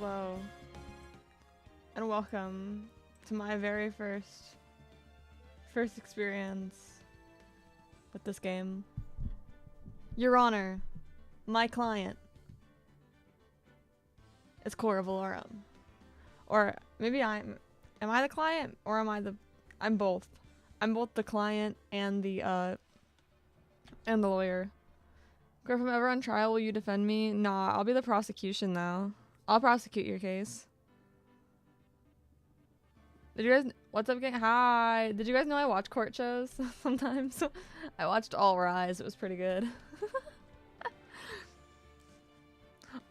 Hello, and welcome to my very first experience with this game. Your Honor, my client is Cora Velorum. Or maybe am I the client, or I'm both. I'm both the client and the lawyer. If I'm ever on trial, will you defend me? Nah, I'll be the prosecution though. I'll prosecute your case. Did you guys, what's up gang? Hi. Did you guys know I watch court shows sometimes? I watched All Rise. It was pretty good.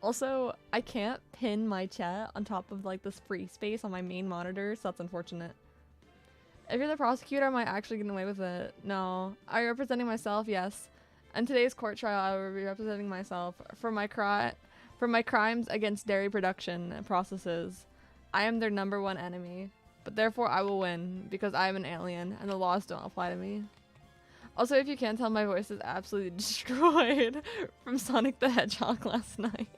Also, I can't pin my chat on top of like this free space on my main monitor, so that's unfortunate. If you're the prosecutor, am I actually getting away with it? No. Are you representing myself? Yes. In today's court trial, I will be representing myself for my crimes against dairy production processes. I am their #1 enemy, but therefore I will win because I am an alien and the laws don't apply to me. Also, if you can't tell, my voice is absolutely destroyed from Sonic the Hedgehog last night.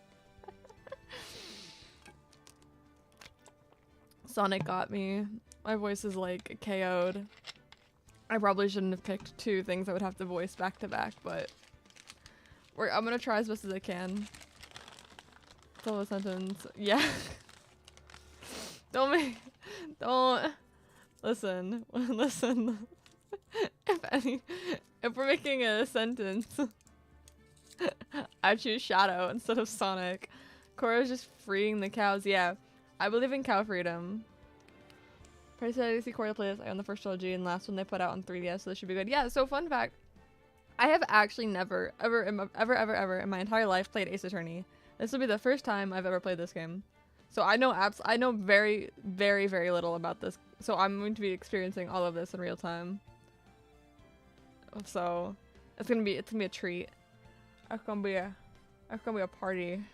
Sonic got me. My voice is like KO'd. I probably shouldn't have picked two things I would have to voice back to back, but I'm gonna try as best as I can. Tell the sentence. Yeah. Don't listen. Listen. If we're making a sentence, I choose Shadow instead of Sonic. Cora's just freeing the cows. Yeah, I believe in cow freedom. Pretty excited to see Cora play this. I own the first trilogy and last one they put out on 3DS, so this should be good. Yeah, so fun fact, I have actually never, ever in my entire life played Ace Attorney. This will be the first time I've ever played this game. So I know very, very, very little about this. So I'm going to be experiencing all of this in real time. So it's gonna be a treat. It's gonna be a party.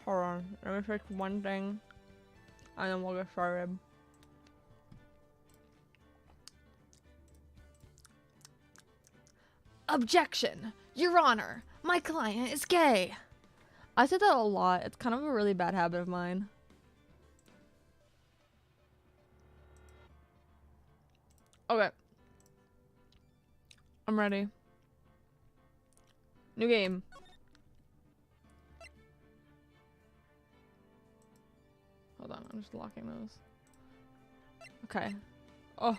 Hold on, let me fix one thing, and then we'll get started. Objection! Your Honor, my client is gay! I said that a lot. It's kind of a really bad habit of mine. Okay. I'm ready. New game. Hold on, I'm just locking those. Okay. Oh.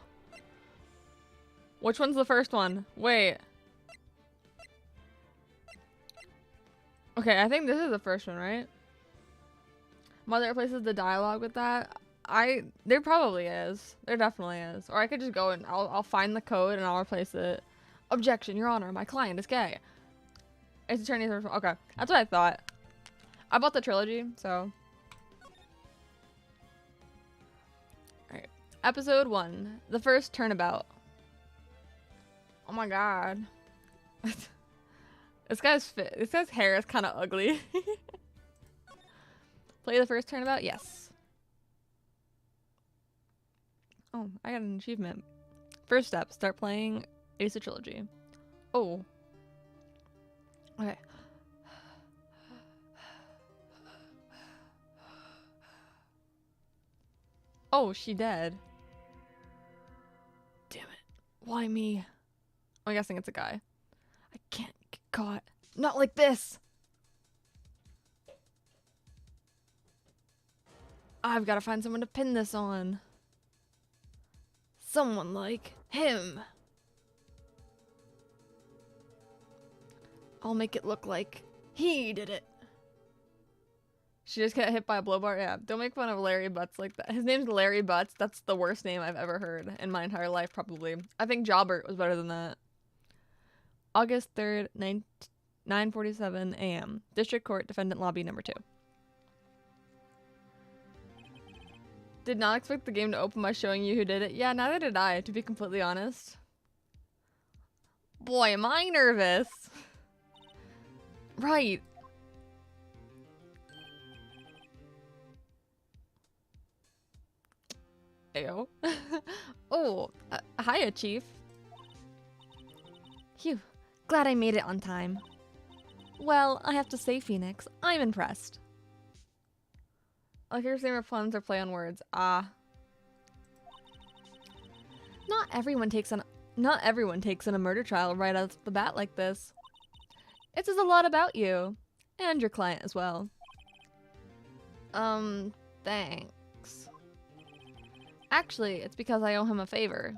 Which one's the first one? Wait. Okay, I think this is the first one, right? Mother replaces the dialogue with that. There probably is. There definitely is. Or I could just go and I'll find the code and I'll replace it. Objection, Your Honor, my client is gay. It's attorney's first one. Okay, that's what I thought. I bought the trilogy, so. Alright. Episode 1. The first turnabout. Oh my god. This guy's hair is kind of ugly. Play the first turnabout? Yes. Oh, I got an achievement. First step, start playing Ace Trilogy. Oh. Okay. Oh, she dead. Damn it. Why me? I'm guessing it's a guy. I can't get caught. Not like this! I've got to find someone to pin this on. Someone like him. I'll make it look like he did it. She just got hit by a blow bar. Yeah, don't make fun of Larry Butts like that. His name's Larry Butts. That's the worst name I've ever heard in my entire life, probably. I think Jobert was better than that. August 3rd, 9:47 a.m. District Court, Defendant Lobby number 2. Did not expect the game to open by showing you who did it. Yeah, neither did I, to be completely honest. Boy, am I nervous. Right. Ayo. Oh, hiya, Chief. Phew. Glad I made it on time. Well, I have to say, Phoenix, I'm impressed. Like your favorite puns or play on words. Ah. Not everyone takes in a murder trial right out the bat like this. It says a lot about you. And your client as well. Thanks. Actually, it's because I owe him a favor.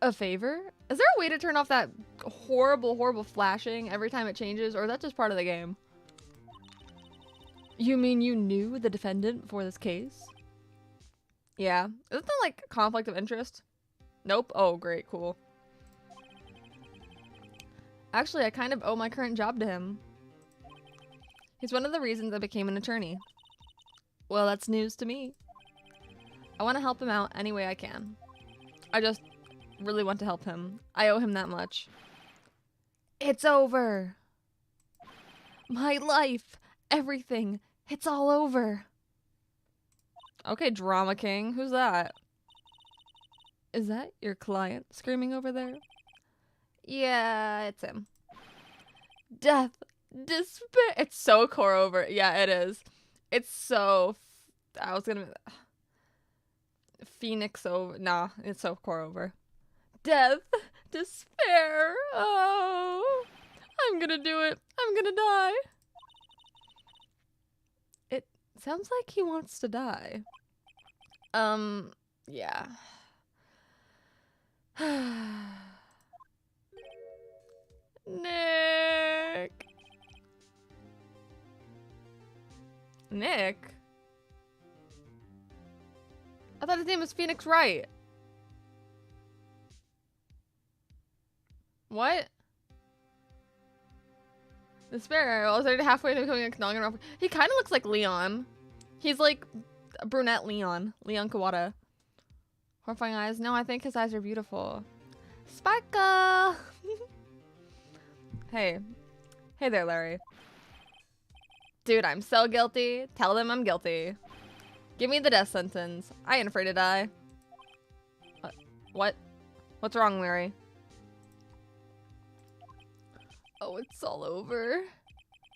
A favor? Is there a way to turn off that horrible, horrible flashing every time it changes, or is that just part of the game? You mean you knew the defendant before this case? Yeah. Isn't that like conflict of interest? Nope. Oh, great. Cool. Actually, I kind of owe my current job to him. He's one of the reasons I became an attorney. Well, that's news to me. I want to help him out any way I can. I just really want to help him. I owe him that much. It's over. My life, everything, it's all over. Okay, Drama King. Who's that? Is that your client screaming over there? Yeah, it's him. Death, despair. It's so core over. Yeah, it is. It's so. I was gonna. Phoenix over. Nah, it's so core over. Death, despair. Oh, I'm gonna do it. I'm gonna die. It sounds like he wants to die. Yeah. Nick. Nick? I thought his name was Phoenix Wright. What? The sparrow. I was already halfway to becoming a Knoggin. He kind of looks like Leon. He's like a brunette Leon. Leon Kawada. Horrifying eyes. No, I think his eyes are beautiful. Sparkle! Hey. Hey there, Larry. Dude, I'm so guilty. Tell them I'm guilty. Give me the death sentence. I ain't afraid to die. What? What's wrong, Larry? Oh, it's all over.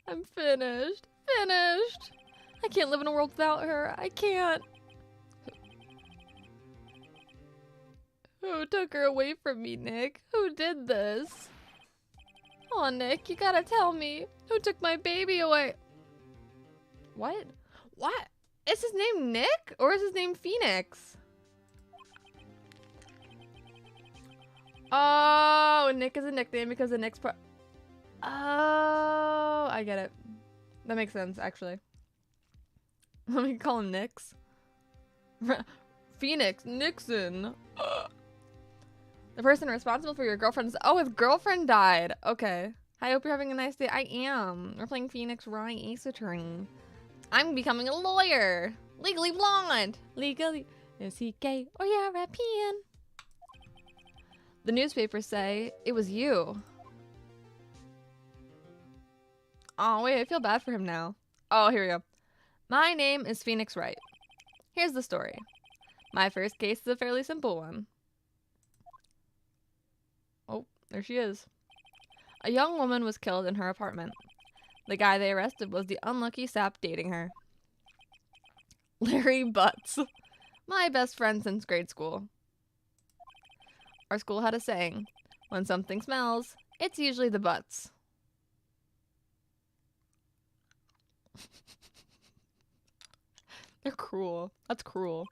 I'm finished. Finished. I can't live in a world without her. I can't. Who took her away from me, Nick? Who did this? Oh, Nick, you gotta tell me. Who took my baby away? What? What? Is his name Nick? Or is his name Phoenix? Oh, Nick is a nickname because the Nick's part. Oh, I get it. That makes sense, actually. Let me call him Nix. Phoenix Nixon. The person responsible for your girlfriend's... Oh, his girlfriend died. Okay. I hope you're having a nice day. I am. We're playing Phoenix Wright Ace Attorney. I'm becoming a lawyer. Legally blonde. Legally. Is he gay or European? The newspapers say it was you. Oh, wait. I feel bad for him now. Oh, here we go. My name is Phoenix Wright. Here's the story. My first case is a fairly simple one. Oh, there she is. A young woman was killed in her apartment. The guy they arrested was the unlucky sap dating her. Larry Butts. My best friend since grade school. Our school had a saying, when something smells, it's usually the butts. They're cruel. That's cruel.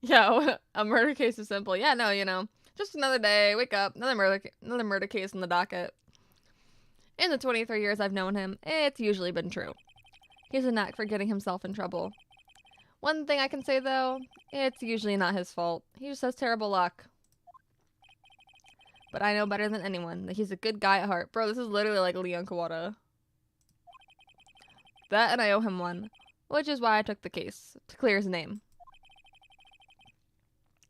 Yeah, a murder case is simple. Yeah, no, you know, just another day. Wake up, another murder case on the docket. In the 23 years I've known him, it's usually been true. He's a knack for getting himself in trouble. One thing I can say though, it's usually not his fault. He just has terrible luck. But I know better than anyone that he's a good guy at heart. Bro, this is literally like Leon Kawada. That and I owe him one, which is why I took the case, to clear his name.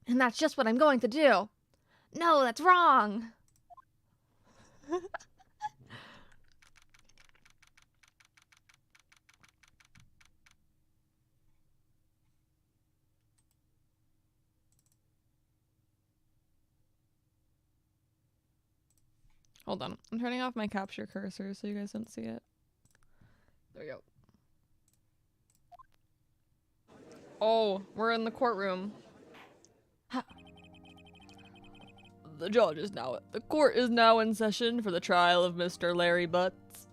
And that's just what I'm going to do. No, that's wrong. Hold on. I'm turning off my capture cursor so you guys don't see it. There we go. Oh, we're in the courtroom. Ha. The court is now in session for the trial of Mr. Larry Butts.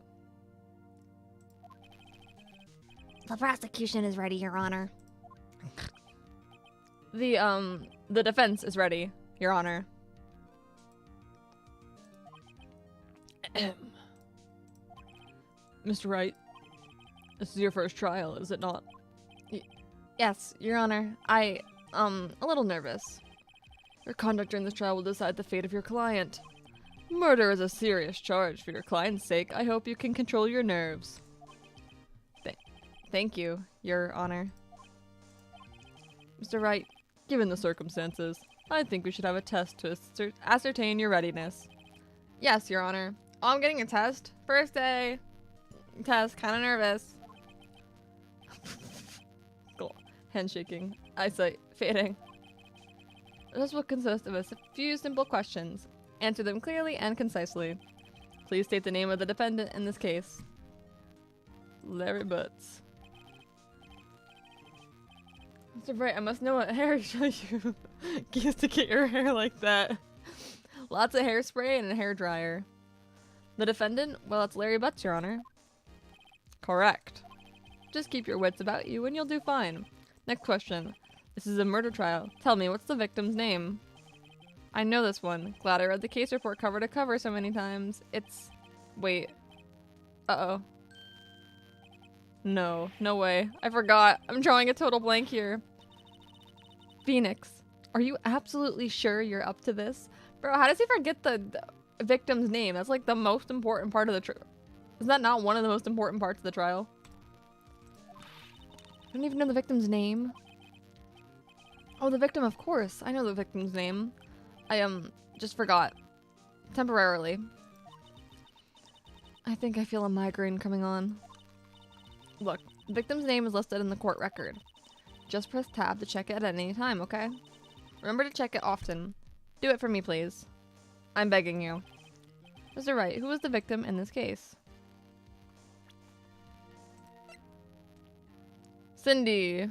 The prosecution is ready, Your Honor. The defense is ready, Your Honor. Mr. Wright, this is your first trial, is it not? Yes, Your Honor. A little nervous. Your conduct during this trial will decide the fate of your client. Murder is a serious charge. For your client's sake, I hope you can control your nerves. Thank you, Your Honor. Mr. Wright, given the circumstances, I think we should have a test to ascertain your readiness. Yes, Your Honor. Oh, I'm getting a test. First day. Test. Kind of nervous. Cool. Handshaking. Eyesight fading. This will consist of a few simple questions. Answer them clearly and concisely. Please state the name of the defendant in this case. Larry Butts. Mr. Bright, I must know what hair you used to get your hair like that. Lots of hairspray and a hairdryer. The defendant? Well, it's Larry Butts, Your Honor. Correct. Just keep your wits about you and you'll do fine. Next question. This is a murder trial. Tell me, what's the victim's name? I know this one. Glad I read the case report cover to cover so many times. It's... Wait. Uh-oh. No. No way. I forgot. I'm drawing a total blank here. Phoenix. Are you absolutely sure you're up to this? Bro, how does he forget the victim's name? That's like the most important part of the trial. Is that not one of the most important parts of the trial? I don't even know the victim's name. Oh, the victim, of course. I know the victim's name. I, just forgot. Temporarily. I think I feel a migraine coming on. Look, the victim's name is listed in the court record. Just press tab to check it at any time, okay? Remember to check it often. Do it for me, please. I'm begging you. Mr. Wright, who was the victim in this case? Cindy.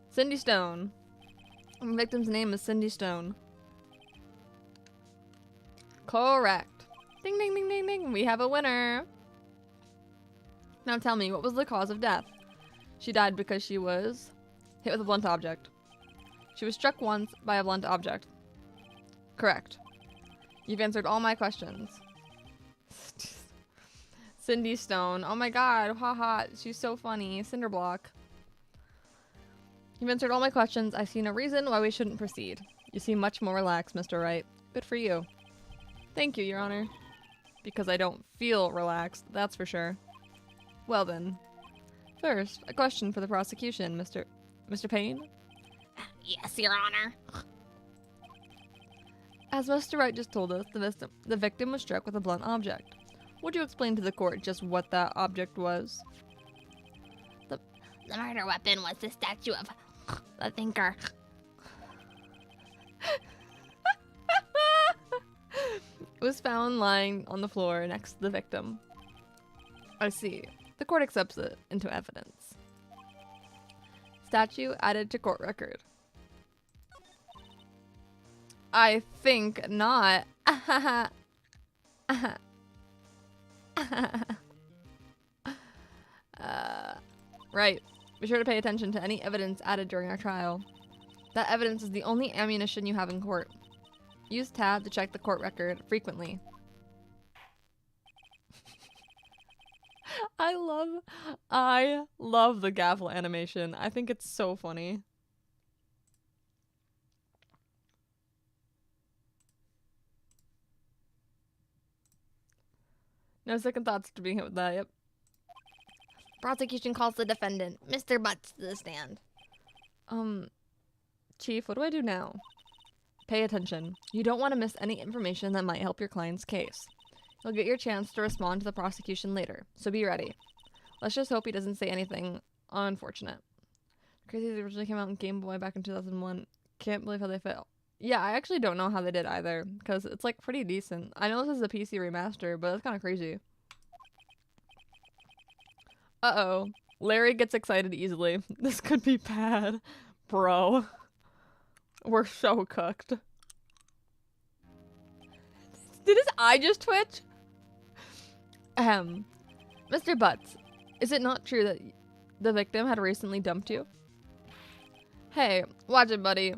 Cindy Stone. The victim's name is Cindy Stone. Correct. Ding, ding, ding, ding, ding. We have a winner. Now tell me, what was the cause of death? She died because she was hit with a blunt object. She was struck once by a blunt object. Correct. You've answered all my questions. Cindy Stone. Oh my god. Haha. She's so funny. Cinderblock. You've answered all my questions. I see no reason why we shouldn't proceed. You seem much more relaxed, Mr. Wright. Good for you. Thank you, Your Honor. Because I don't feel relaxed, that's for sure. Well then. First, a question for the prosecution, Mr. Payne? Yes, Your Honor. As Mr. Wright just told us, the victim was struck with a blunt object. Would you explain to the court just what that object was? The murder weapon was the statue of the thinker. It was found lying on the floor next to the victim. I see. The court accepts it into evidence. Statue added to court record. I think not. Right. Be sure to pay attention to any evidence added during our trial. That evidence is the only ammunition you have in court. Use tab to check the court record frequently. I love the gavel animation. I think it's so funny. No second thoughts to being hit with that, yep. Prosecution calls the defendant, Mr. Butts, to the stand. Chief, what do I do now? Pay attention. You don't want to miss any information that might help your client's case. You'll get your chance to respond to the prosecution later, so be ready. Let's just hope he doesn't say anything unfortunate. Crazy they originally came out in Game Boy back in 2001. Can't believe how they fail. Yeah, I actually don't know how they did either, because it's like pretty decent. I know this is a PC remaster, but it's kind of crazy. Uh-oh. Larry gets excited easily. This could be bad. Bro. We're so cooked. Did his eye just twitch? Mr. Butts, is it not true that the victim had recently dumped you? Hey, watch it, buddy.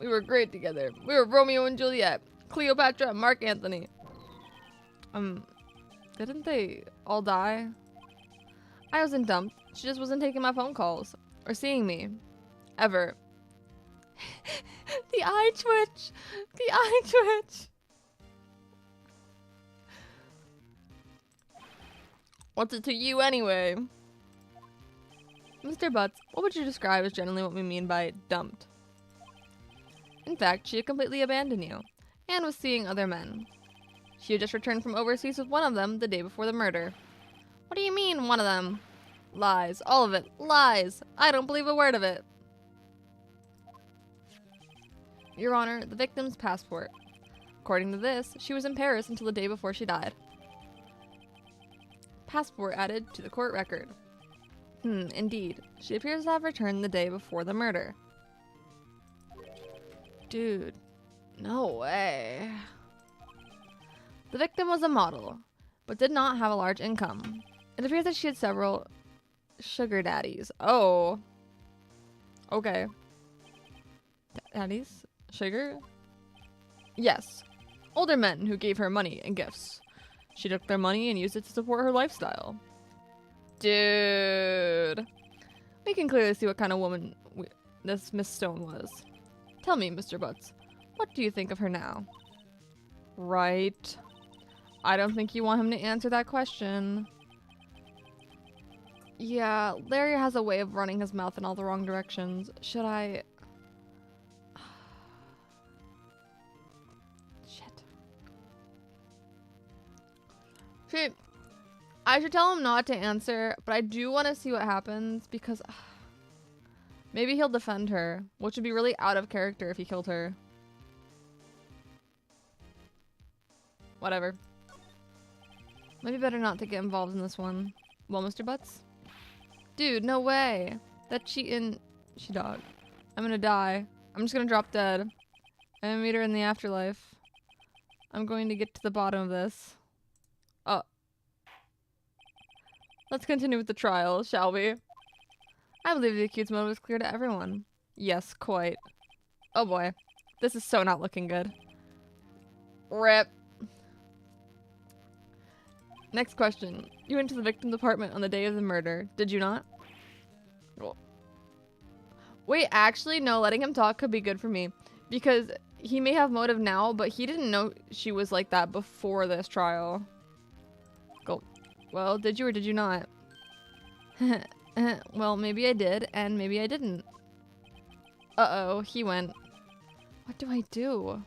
We were great together. We were Romeo and Juliet, Cleopatra and Mark Antony. Didn't they all die? I wasn't dumped. She just wasn't taking my phone calls or seeing me. Ever. The eye twitch. The eye twitch. What's it to you anyway? Mr. Butts, what would you describe as generally what we mean by dumped? In fact, she had completely abandoned you, and was seeing other men. She had just returned from overseas with one of them the day before the murder. What do you mean, one of them? Lies. All of it. Lies. I don't believe a word of it. Your Honor, the victim's passport. According to this, she was in Paris until the day before she died. Passport added to the court record. Indeed. She appears to have returned the day before the murder. Dude. No way. The victim was a model, but did not have a large income. It appears that she had several sugar daddies. Oh. Okay. Daddies? Sugar? Yes. Older men who gave her money and gifts. She took their money and used it to support her lifestyle. Dude. We can clearly see what kind of woman this Miss Stone was. Tell me, Mr. Butts, what do you think of her now? Right. I don't think you want him to answer that question. Yeah, Larry has a way of running his mouth in all the wrong directions. Should I... Shit. See, I should tell him not to answer, but I do want to see what happens because maybe he'll defend her, which would be really out of character if he killed her. Whatever. Maybe better not to get involved in this one. Well, Mr. Butts? Dude, no way. That cheating she-dog. I'm gonna die. I'm just gonna drop dead. I'm gonna meet her in the afterlife. I'm going to get to the bottom of this. Oh. Let's continue with the trial, shall we? I believe the accused's motive is clear to everyone. Yes, quite. Oh boy. This is so not looking good. RIP. Next question. You went to the victim's apartment on the day of the murder, did you not? Well, wait, actually, no, letting him talk could be good for me. Because he may have motive now, but he didn't know she was like that before this trial. Go. Well, did you or did you not? Well, maybe I did, and maybe I didn't. Uh-oh, he went. What do I do?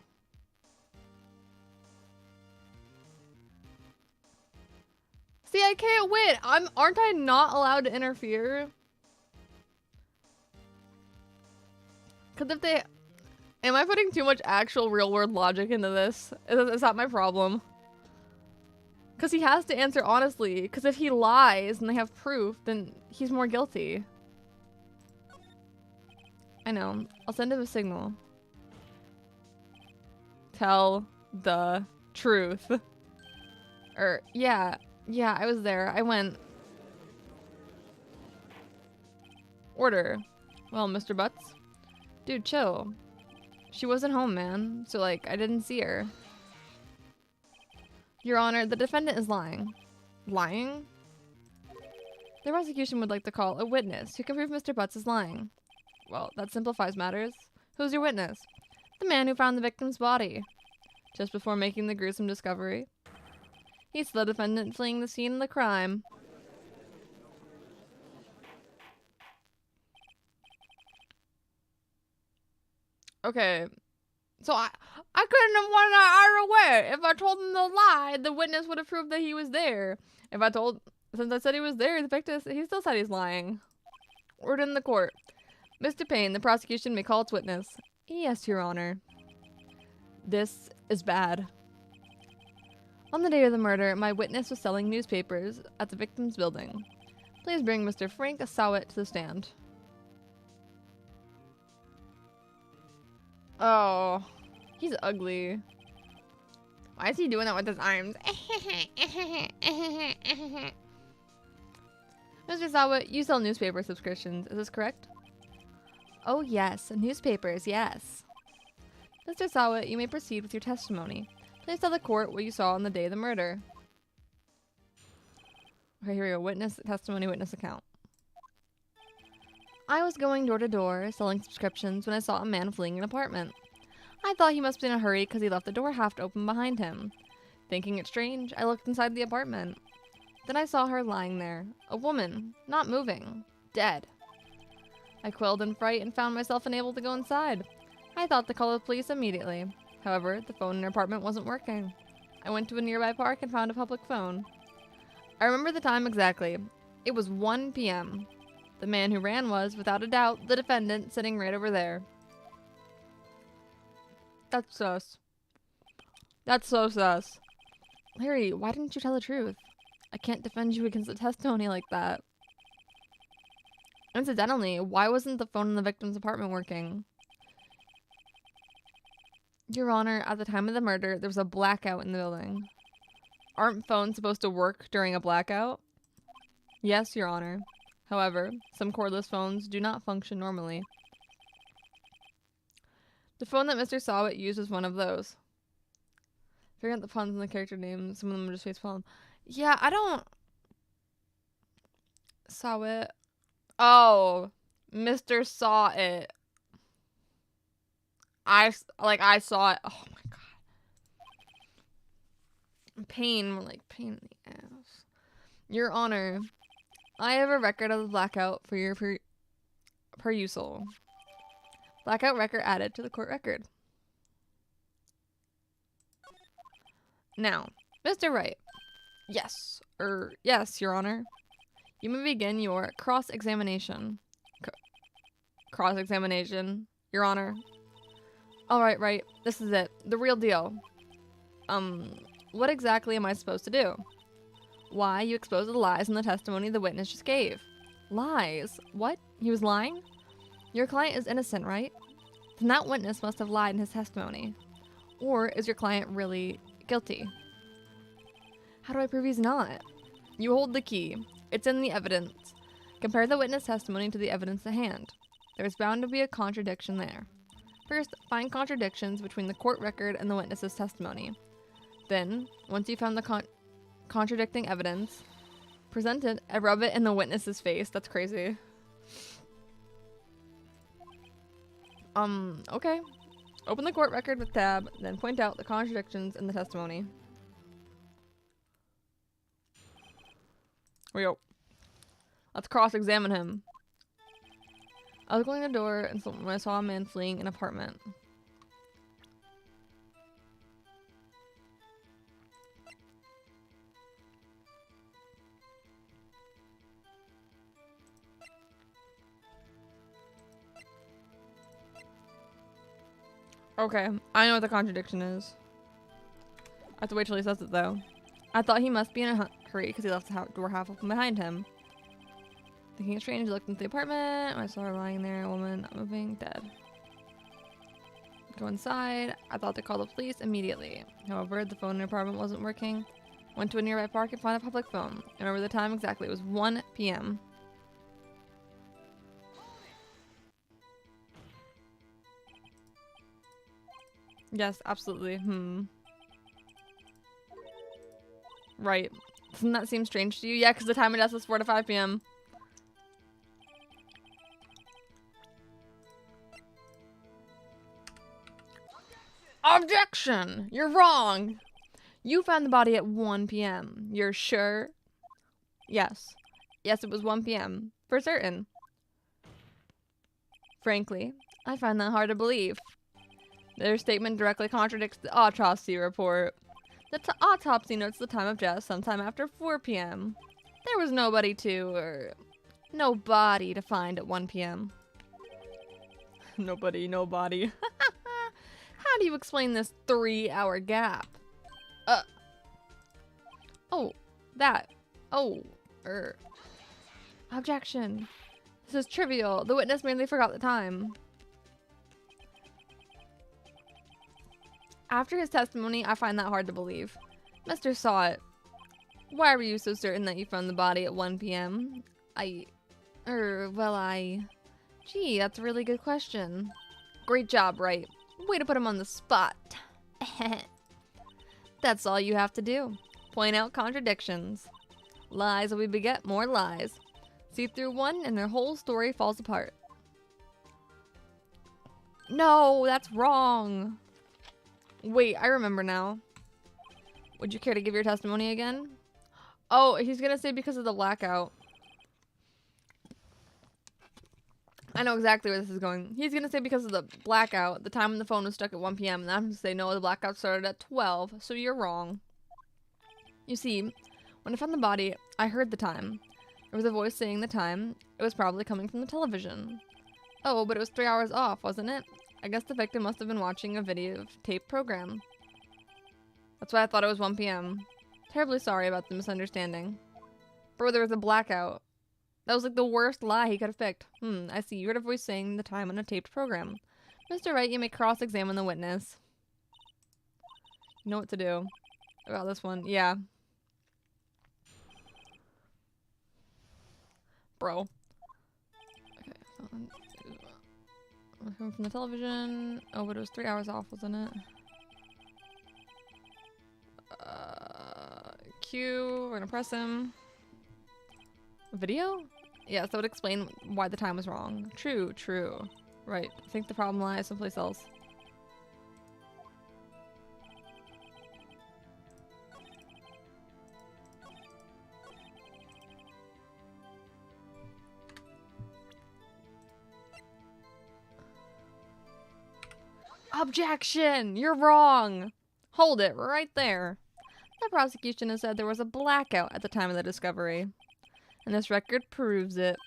See, I can't win. Aren't I not allowed to interfere? Because if they... Am I putting too much actual real-world logic into this? Is that my problem? Because he has to answer honestly. Because if he lies and they have proof, then he's more guilty. I know. I'll send him a signal. Tell the truth. Yeah. Yeah, I was there. I went. Order. Well, Mr. Butts? Dude, chill. She wasn't home, man. So, like, I didn't see her. Your Honor, the defendant is lying. Lying? The prosecution would like to call a witness who can prove Mr. Butts is lying. Well, that simplifies matters. Who's your witness? The man who found the victim's body. Just before making the gruesome discovery. He's the defendant fleeing the scene of the crime. Okay. So I couldn't have won that either way. If I told him the lie, the witness would have proved that he was there. Since I said he was there, the victim, he still said he's lying. Ordered in the court. Mr. Payne, the prosecution may call its witness. Yes, Your Honor. This is bad. On the day of the murder, my witness was selling newspapers at the victim's building. Please bring Mr. Frank Sowett to the stand. Oh, he's ugly. Why is he doing that with his arms? Mr. Sowett, you sell newspaper subscriptions, is this correct? Oh yes, newspapers, yes. Mr. Sowett, you may proceed with your testimony. Please tell the court what you saw on the day of the murder. Okay, here we go. Witness testimony, witness account. I was going door to door, selling subscriptions, when I saw a man fleeing an apartment. I thought he must be in a hurry because he left the door half open behind him. Thinking it strange, I looked inside the apartment. Then I saw her lying there, a woman, not moving, dead. I quailed in fright and found myself unable to go inside. I thought to call the police immediately. However, the phone in her apartment wasn't working. I went to a nearby park and found a public phone. I remember the time exactly. It was 1 p.m. The man who ran was, without a doubt, the defendant sitting right over there. That's sus. That's so sus. Larry, why didn't you tell the truth? I can't defend you against a testimony like that. Incidentally, why wasn't the phone in the victim's apartment working? Your Honor, at the time of the murder, there was a blackout in the building. Aren't phones supposed to work during a blackout? Yes, Your Honor. However, some cordless phones do not function normally. The phone that Mr. Sowett used was one of those. Figuring out the puns and the character names, some of them are just facepalm. Yeah, I don't... Sowett. Oh, Mr. Saw It. I saw it. Oh my god. Pain, more like pain in the ass. Your Honor, I have a record of the blackout for your perusal. Blackout record added to the court record. Now, Mr. Wright. Yes, Your Honor. You may begin your cross-examination. Cross-examination, Your Honor. Alright, right. This is it. The real deal. What exactly am I supposed to do? Why, you exposed the lies in the testimony the witness just gave. Lies? What? He was lying? Your client is innocent, right? Then that witness must have lied in his testimony. Or is your client really guilty? How do I prove he's not? You hold the key. It's in the evidence. Compare the witness testimony to the evidence at hand. There's bound to be a contradiction there. First, find contradictions between the court record and the witness's testimony. Then, once you found the contradicting evidence, present it and rub it in the witness's face. That's crazy. Okay. Open the court record with tab, then point out the contradictions in the testimony. Here we go. Let's cross-examine him. I was going to the door and when I saw a man fleeing an apartment. Okay, I know what the contradiction is. I have to wait till he says it though. I thought he must be in a hurry because he left the door half open behind him. Thinking it's strange, I looked into the apartment. I saw her lying there, a woman not moving, dead. Go inside. I thought to call the police immediately. However, the phone in the apartment wasn't working. Went to a nearby park and found a public phone. I remember the time exactly. It was 1 p.m. Yes, absolutely. Right. Doesn't that seem strange to you? Yeah, because the time of death was 4 to 5 p.m. Objection! You're wrong! You found the body at 1 p.m. You're sure? Yes. Yes, it was 1 p.m. For certain. Frankly, I find that hard to believe. Their statement directly contradicts the autopsy report. The autopsy notes the time of death sometime after 4 p.m. There was nobody to find at 1 p.m. Nobody. How do you explain this 3-hour gap? Oh, that. Oh, objection. This is trivial. The witness merely forgot the time. After his testimony, I find that hard to believe. Mr. Sawit, why were you so certain that you found the body at 1 p.m.? Gee, that's a really good question. Great job, right? Way to put him on the spot. That's all you have to do. Point out contradictions. Lies will beget more lies. See through one and their whole story falls apart. No, that's wrong. Wait, I remember now. Would you care to give your testimony again? Oh, he's gonna say because of the blackout. I know exactly where this is going. He's gonna say because of the blackout, the time when the phone was stuck at 1 p.m. And I'm gonna say no, the blackout started at 12, so you're wrong. You see, when I found the body, I heard the time. There was a voice saying the time. It was probably coming from the television. Oh, but it was 3 hours off, wasn't it? I guess the victim must have been watching a video tape program. That's why I thought it was 1 p.m. Terribly sorry about the misunderstanding. Bro, there was a blackout. That was like the worst lie he could have picked. I see. You heard a voice saying the time on a taped program. Mr. Wright, you may cross-examine the witness. You know what to do about this one. Yeah. Bro. Okay. From the television. Oh, but it was 3 hours off, wasn't it? Q. We're gonna press him. Video? Yes, that would explain why the time was wrong. True, true. Right. I think the problem lies someplace else. Objection! You're wrong! Hold it right there. The prosecution has said there was a blackout at the time of the discovery. And this record proves it.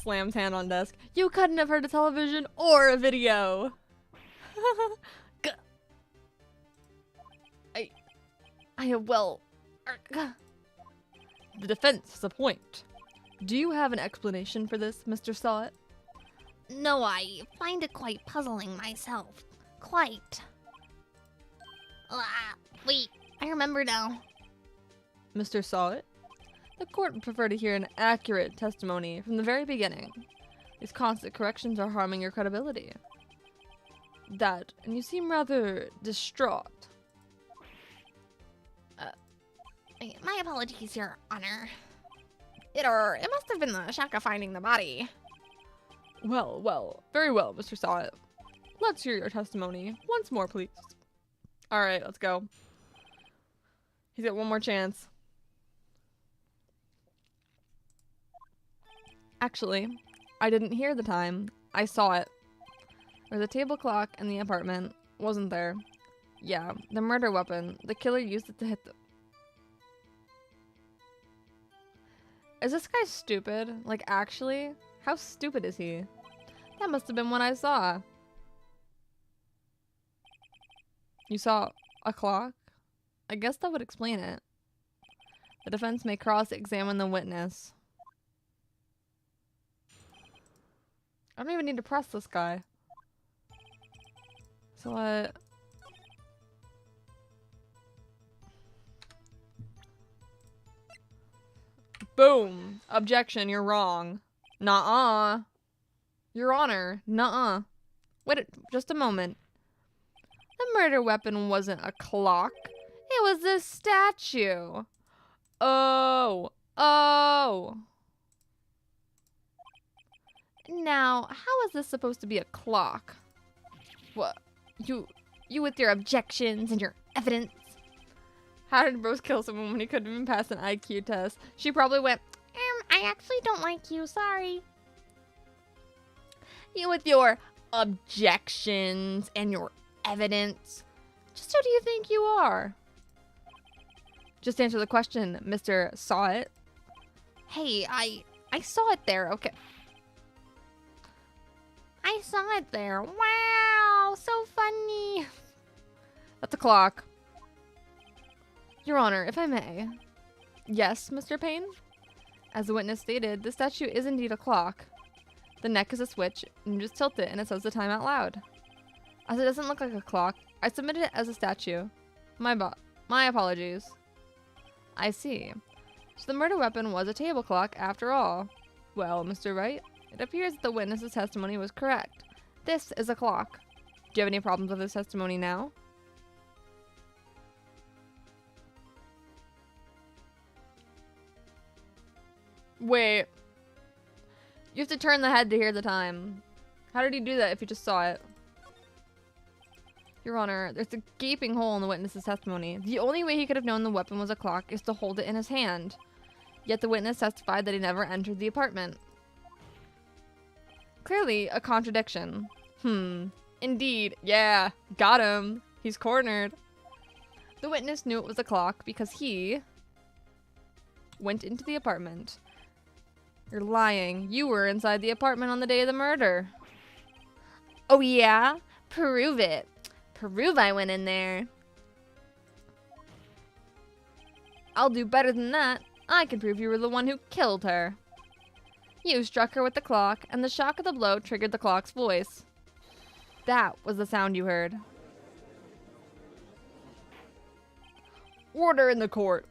Slams hand on desk. You couldn't have heard a television or a video. The defense has a point. Do you have an explanation for this, Mr. Sawit? No, I find it quite puzzling myself. Quite. Wait, I remember now. Mr. Sawit? The court would prefer to hear an accurate testimony from the very beginning. These constant corrections are harming your credibility. And you seem rather distraught. My apologies, Your Honor. It must have been the shock of finding the body. Well, very well, Mr. Sawit. Let's hear your testimony once more, please. Alright, let's go. He's got one more chance. Actually, I didn't hear the time. I saw it. There's a table clock in the apartment. Wasn't there? Yeah, the murder weapon. The killer used it to hit the... Is this guy stupid? Like, actually? How stupid is he? That must have been what I saw. You saw a clock? I guess that would explain it. The defense may cross-examine the witness. I don't even need to press this guy. So what? Boom! Objection, you're wrong. Nuh-uh. Your Honor, nuh-uh. Wait just a moment. The murder weapon wasn't a clock. It was a statue. Oh. Now, how is this supposed to be a clock? What? You with your objections and your evidence? How did Rose kill someone when he couldn't even pass an IQ test? She probably went, I actually don't like you, sorry. You with your objections and your evidence. Just who do you think you are? Just answer the question, Mr. Sawit. Hey, I saw it there, okay. I saw it there. Wow, so funny. That's a clock. Your Honor, if I may. Yes, Mr. Payne? As the witness stated, the statue is indeed a clock. The neck is a switch, and you just tilt it and it says the time out loud. As it doesn't look like a clock, I submitted it as a statue. My apologies. I see. So the murder weapon was a table clock after all. Well, Mr. Wright, it appears that the witness's testimony was correct. This is a clock. Do you have any problems with his testimony now? Wait. You have to turn the head to hear the time. How did he do that if you just saw it? Your Honor, there's a gaping hole in the witness's testimony. The only way he could have known the weapon was a clock is to hold it in his hand. Yet the witness testified that he never entered the apartment. Clearly, a contradiction. Indeed. Yeah. Got him. He's cornered. The witness knew it was a clock because he went into the apartment. You're lying. You were inside the apartment on the day of the murder. Oh yeah? Prove it. Prove I went in there. I'll do better than that. I can prove you were the one who killed her. You struck her with the clock, and the shock of the blow triggered the clock's voice. That was the sound you heard. Order in the court.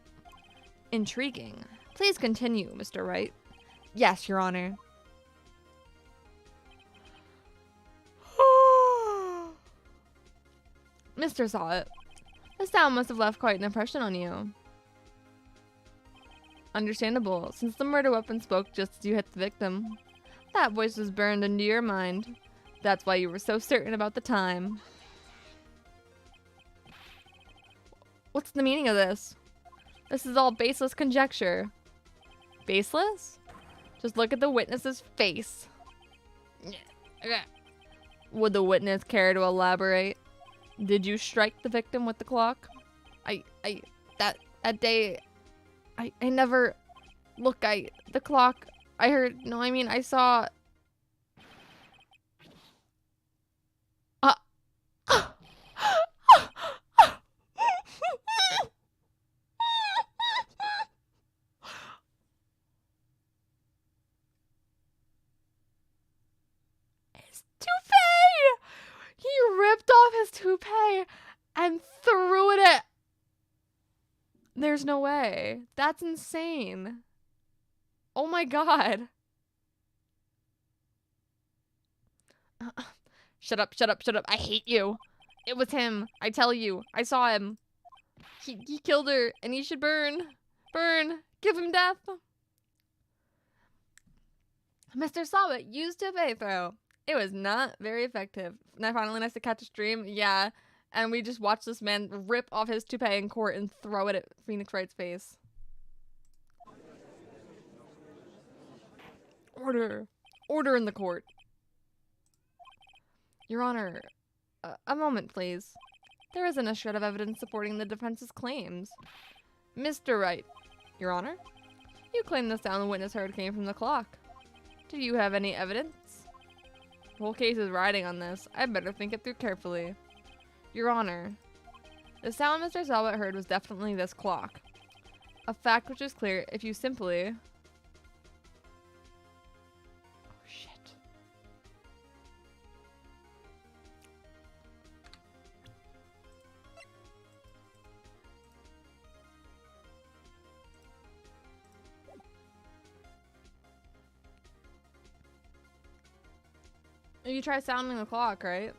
Intriguing. Please continue, Mr. Wright. Yes, Your Honor. Mr. Saw-It. The sound must have left quite an impression on you. Understandable, since the murder weapon spoke just as you hit the victim. That voice was burned into your mind. That's why you were so certain about the time. What's the meaning of this? This is all baseless conjecture. Baseless? Just look at the witness's face. Would the witness care to elaborate? Did you strike the victim with the clock? That day, I never, look, the clock, I heard, no, I mean, I saw, his toupee! He ripped off his toupee and threw it at... There's no way. That's insane. Oh my god. Shut up, shut up, shut up. I hate you. It was him. I tell you. I saw him. He killed her and he should burn. Burn. Give him death. Mr. Saw-It used toupee throw. It was not very effective. Now finally nice to catch a stream. Yeah. And we just watched this man rip off his toupee in court and throw it at Phoenix Wright's face. Order. Order in the court. Your Honor, a moment, please. There isn't a shred of evidence supporting the defense's claims. Mr. Wright, Your Honor, you claim the sound the witness heard came from the clock. Do you have any evidence? The whole case is riding on this. I better think it through carefully. Your Honor, the sound Mr. Saw-It heard was definitely this clock. A fact which is clear if you simply... Oh, shit. You try sounding the clock, right?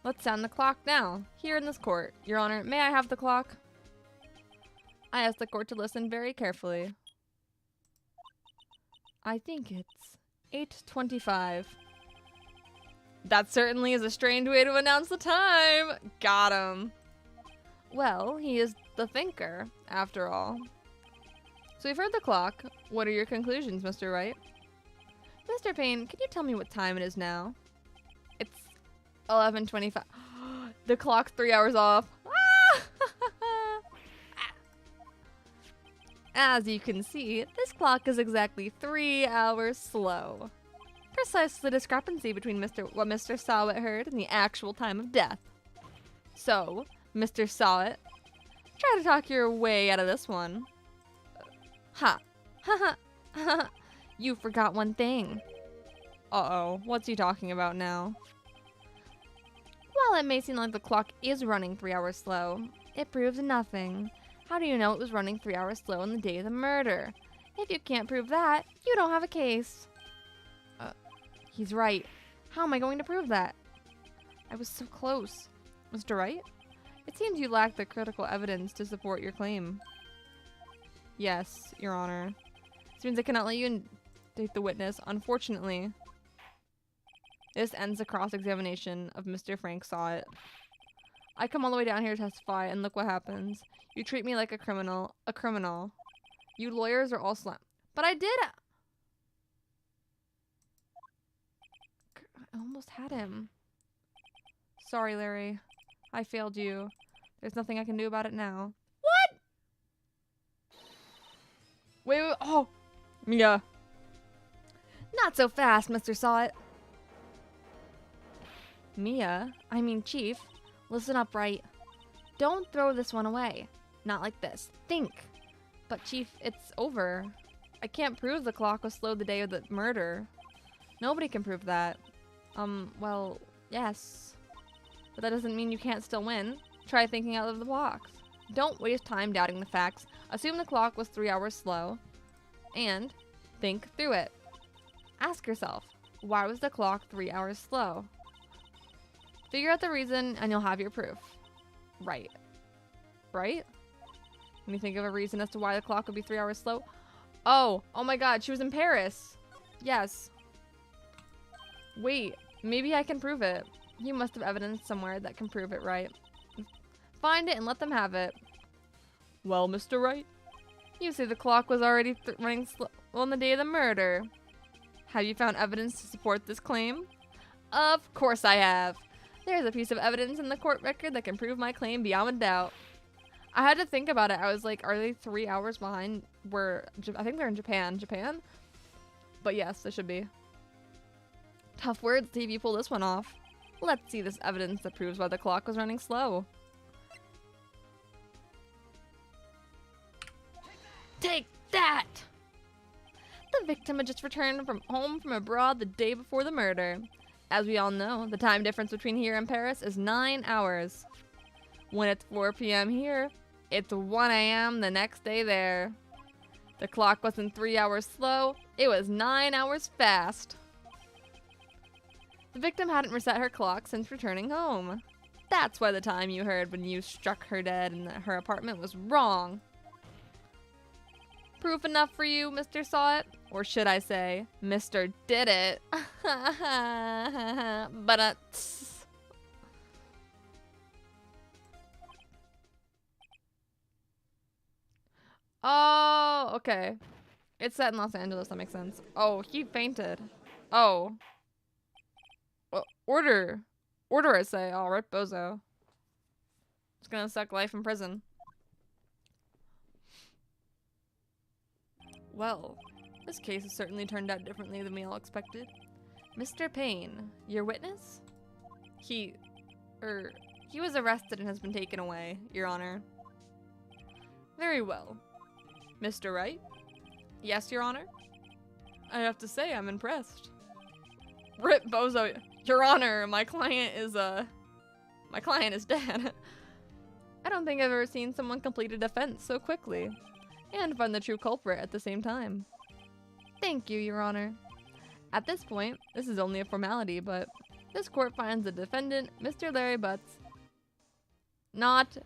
Let's sound the clock now, here in this court. Your Honor, may I have the clock? I ask the court to listen very carefully. I think it's 8:25. That certainly is a strange way to announce the time. Got him. Well, he is the thinker, after all. So we've heard the clock. What are your conclusions, Mr. Wright? Mr. Payne, can you tell me what time it is now? It's 11:25. The clock's 3 hours off. As you can see, this clock is exactly 3 hours slow. Precisely the discrepancy between what Mr. Sawit heard and the actual time of death. So, Mr. Sawit, try to talk your way out of this one. Ha. Ha ha. You forgot one thing. Uh-oh, what's he talking about now? While it may seem like the clock is running 3 hours slow, it proves nothing. How do you know it was running 3 hours slow on the day of the murder? If you can't prove that, you don't have a case. He's right. How am I going to prove that? I was so close. Mr. Wright? It seems you lack the critical evidence to support your claim. Yes, Your Honor. This means I cannot let you indict the witness, unfortunately. This ends the cross-examination of Mr. Frank Sawit. I come all the way down here to testify, and look what happens. You treat me like a criminal. A criminal. You lawyers are all slam. But I did it! I almost had him. Sorry, Larry. I failed you. There's nothing I can do about it now. What? Wait. Oh! Mia. Not so fast, Mr. Sawit. Mia? I mean, Chief. Listen up, right? Don't throw this one away. Not like this. Think. But, Chief, it's over. I can't prove the clock was slow the day of the murder. Nobody can prove that. Well, yes. But that doesn't mean you can't still win. Try thinking out of the box. Don't waste time doubting the facts. Assume the clock was 3 hours slow. And think through it. Ask yourself, why was the clock 3 hours slow? Figure out the reason and you'll have your proof. Right. Right? Can you think of a reason as to why the clock would be 3 hours slow? Oh my god, she was in Paris. Yes. Wait, maybe I can prove it. You must have evidence somewhere that can prove it, right? Find it and let them have it. Well, Mr. Wright, you say the clock was already running slow on the day of the murder. Have you found evidence to support this claim? Of course I have. There's a piece of evidence in the court record that can prove my claim beyond a doubt. I had to think about it. I was like, are they 3 hours behind I think they're in Japan. Japan? But yes, they should be. Tough words, Steve. You pull this one off. Let's see this evidence that proves why the clock was running slow. Take that! The victim had just returned from home from abroad the day before the murder. As we all know, the time difference between here and Paris is 9 hours. When it's 4 p.m. here, it's 1 a.m. the next day there. The clock wasn't 3 hours slow, it was 9 hours fast. The victim hadn't reset her clock since returning home. That's why the time you heard when you struck her dead in her apartment was wrong. Proof enough for you, Mr. Sawit? Or should I say, Mr. Did It? But oh, okay. It's set in Los Angeles, that makes sense. Oh, he fainted. Oh. Order. Order, I say. All right, bozo. It's gonna suck life in prison. Well, this case has certainly turned out differently than we all expected. Mr. Payne, your witness? He was arrested and has been taken away, Your Honor. Very well. Mr. Wright? Yes, Your Honor? I have to say, I'm impressed. Rip bozo. Your Honor, my client is dead. I don't think I've ever seen someone complete a defense so quickly. And find the true culprit at the same time. Thank you, Your Honor. At this point, this is only a formality, but this court finds the defendant, Mr. Larry Butts, not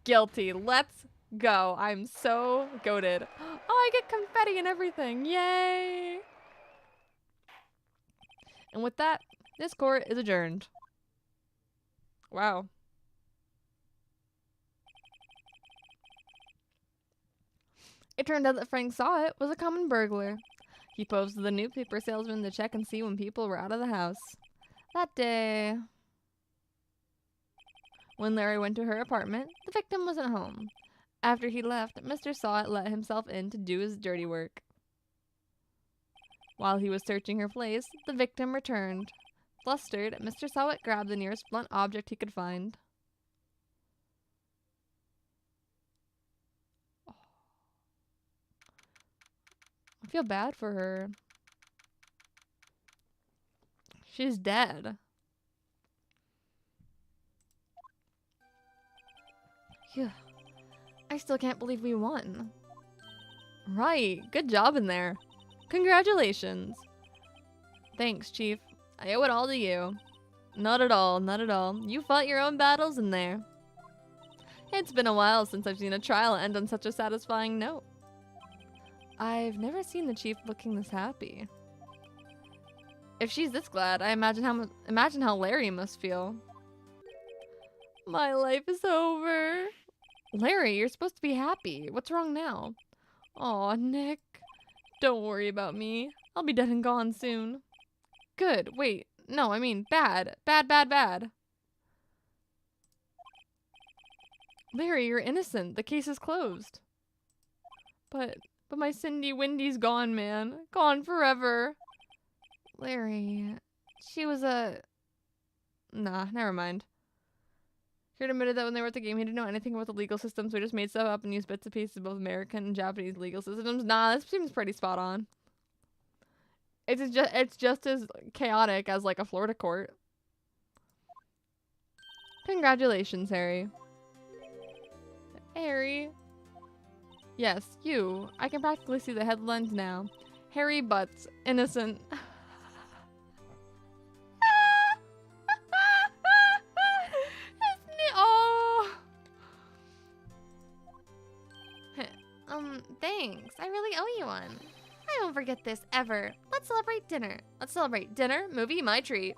guilty. Let's go. I'm so goated. Oh, I get confetti and everything. Yay! And with that, this court is adjourned. Wow. It turned out that Frank Sawit was a common burglar. He posed as a newspaper salesman to check and see when people were out of the house. That day, when Larry went to her apartment, the victim wasn't home. After he left, Mr. Sawat let himself in to do his dirty work. While he was searching her place, the victim returned. Flustered, Mr. Sawat grabbed the nearest blunt object he could find. I feel bad for her. She's dead. Phew. I still can't believe we won. Right. Good job in there. Congratulations. Thanks, Chief. I owe it all to you. Not at all, not at all. You fought your own battles in there. It's been a while since I've seen a trial end on such a satisfying note. I've never seen the Chief looking this happy. If she's this glad, I imagine how Larry must feel. My life is over. Larry, you're supposed to be happy. What's wrong now? Aw, Nick. Don't worry about me. I'll be dead and gone soon. Good. Wait. No, I mean bad. Bad, bad, bad. Larry, you're innocent. The case is closed. But my Cindy Windy's gone, man. Gone forever. Larry, she was a... Nah, never mind. Kurt admitted that when they were at the game, he didn't know anything about the legal system, so he just made stuff up and used bits and pieces of both American and Japanese legal systems. Nah, this seems pretty spot on. It's just as chaotic as, like, a Florida court. Congratulations, Harry. Harry? Yes, you. I can practically see the headlines now. Harry Butts, innocent. Oh. Thanks. I really owe you one. I won't forget this ever. Let's celebrate dinner. Let's celebrate dinner, movie, my treat.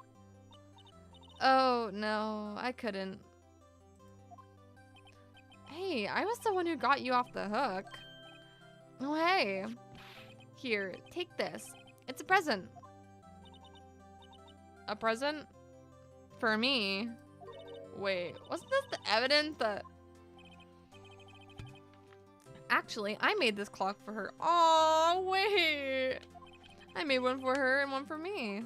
Oh, no, I couldn't. Hey, I was the one who got you off the hook. Oh, hey. Here, take this. It's a present. A present? For me? Wait, wasn't this the evidence that... Actually, I made this clock for her. Oh, wait. I made one for her and one for me.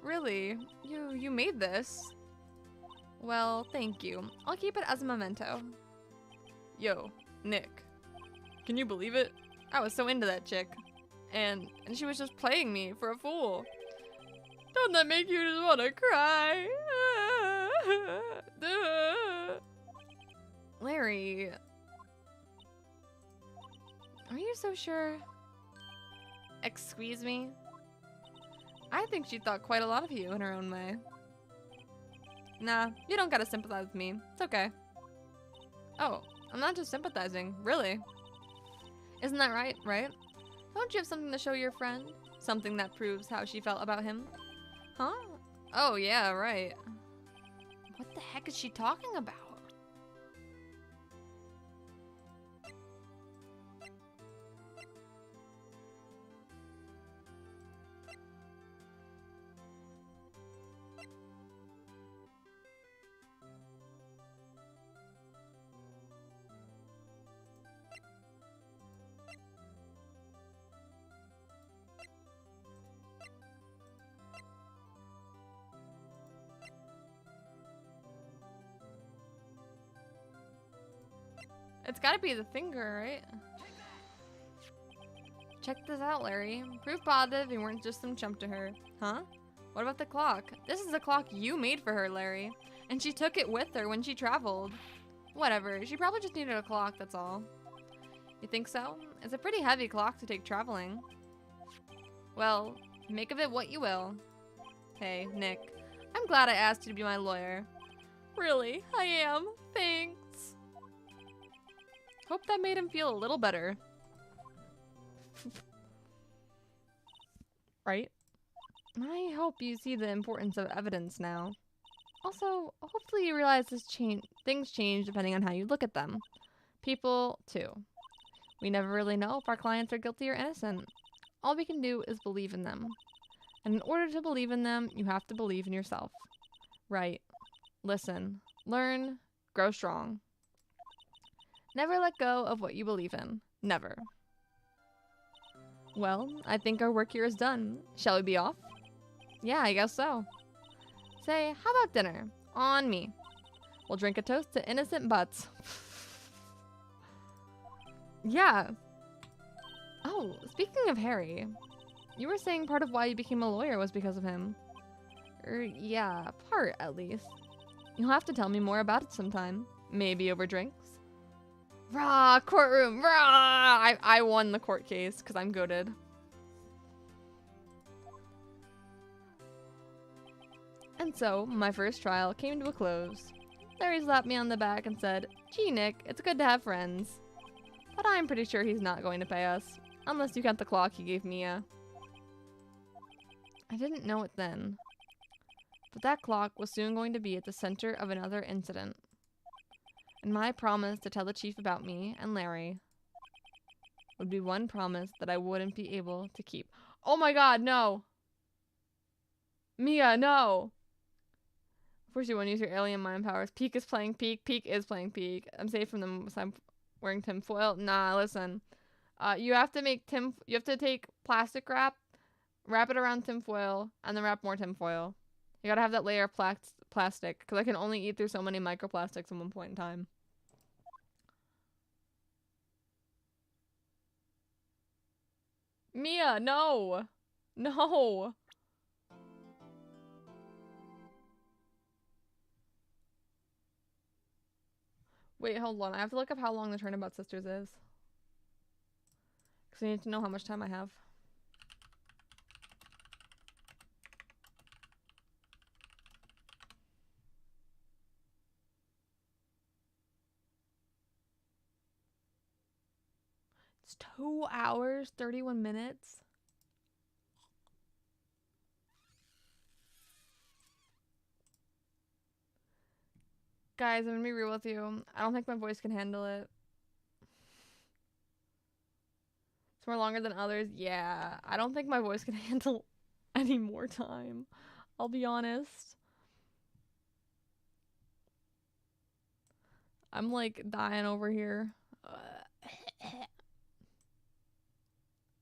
Really? You made this? Well, thank you. I'll keep it as a memento. Yo, Nick. Can you believe it? I was so into that chick. And she was just playing me for a fool. Don't that make you just want to cry? Larry. Are you so sure? Excuse me? I think she thought quite a lot of you in her own way. Nah, you don't gotta sympathize with me. It's okay. Oh, I'm not just sympathizing. Really? Isn't that right? Don't you have something to show your friend? Something that proves how she felt about him? Huh? Oh, yeah, right. What the heck is she talking about? It's gotta be the finger, right? Check this out, Larry. Proof positive you weren't just some chump to her. Huh? What about the clock? This is the clock you made for her, Larry. And she took it with her when she traveled. Whatever, she probably just needed a clock, that's all. You think so? It's a pretty heavy clock to take traveling. Well, make of it what you will. Hey, Nick. I'm glad I asked you to be my lawyer. Really, I am. Thanks. Hope that made him feel a little better. Right? I hope you see the importance of evidence now. Also, hopefully you realize things change depending on how you look at them. People, too. We never really know if our clients are guilty or innocent. All we can do is believe in them. And in order to believe in them, you have to believe in yourself. Right. Listen. Learn. Grow strong. Never let go of what you believe in. Never. Well, I think our work here is done. Shall we be off? Yeah, I guess so. Say, how about dinner? On me. We'll drink a toast to innocent butts. Yeah. Oh, speaking of Harry, you were saying part of why you became a lawyer was because of him. Yeah, part at least. You'll have to tell me more about it sometime. Maybe over drinks. Rah, courtroom, rah! I won the court case because I'm goated. And so, my first trial came to a close. Larry slapped me on the back and said, "Gee, Nick, it's good to have friends. But I'm pretty sure he's not going to pay us. Unless you count the clock he gave Mia." I didn't know it then. But that clock was soon going to be at the center of another incident. And my promise to tell the chief about me and Larry would be one promise that I wouldn't be able to keep. Oh my god, no! Mia, no! Of course you won't use your alien mind powers. Peek is playing Peek. Peek is playing Peek. I'm safe from them because I'm wearing tinfoil. Nah, listen. You have to take plastic wrap it around tinfoil, and then wrap more tinfoil. You gotta have that layer of plastic, because I can only eat through so many microplastics at one point in time. Mia, no! No! Wait, hold on. I have to look up how long the Turnabout Sisters is. Because I need to know how much time I have. It's 2 hours, 31 minutes. Guys, I'm gonna be real with you. I don't think my voice can handle it. It's more longer than others. Yeah, I don't think my voice can handle any more time. I'll be honest. I'm like dying over here.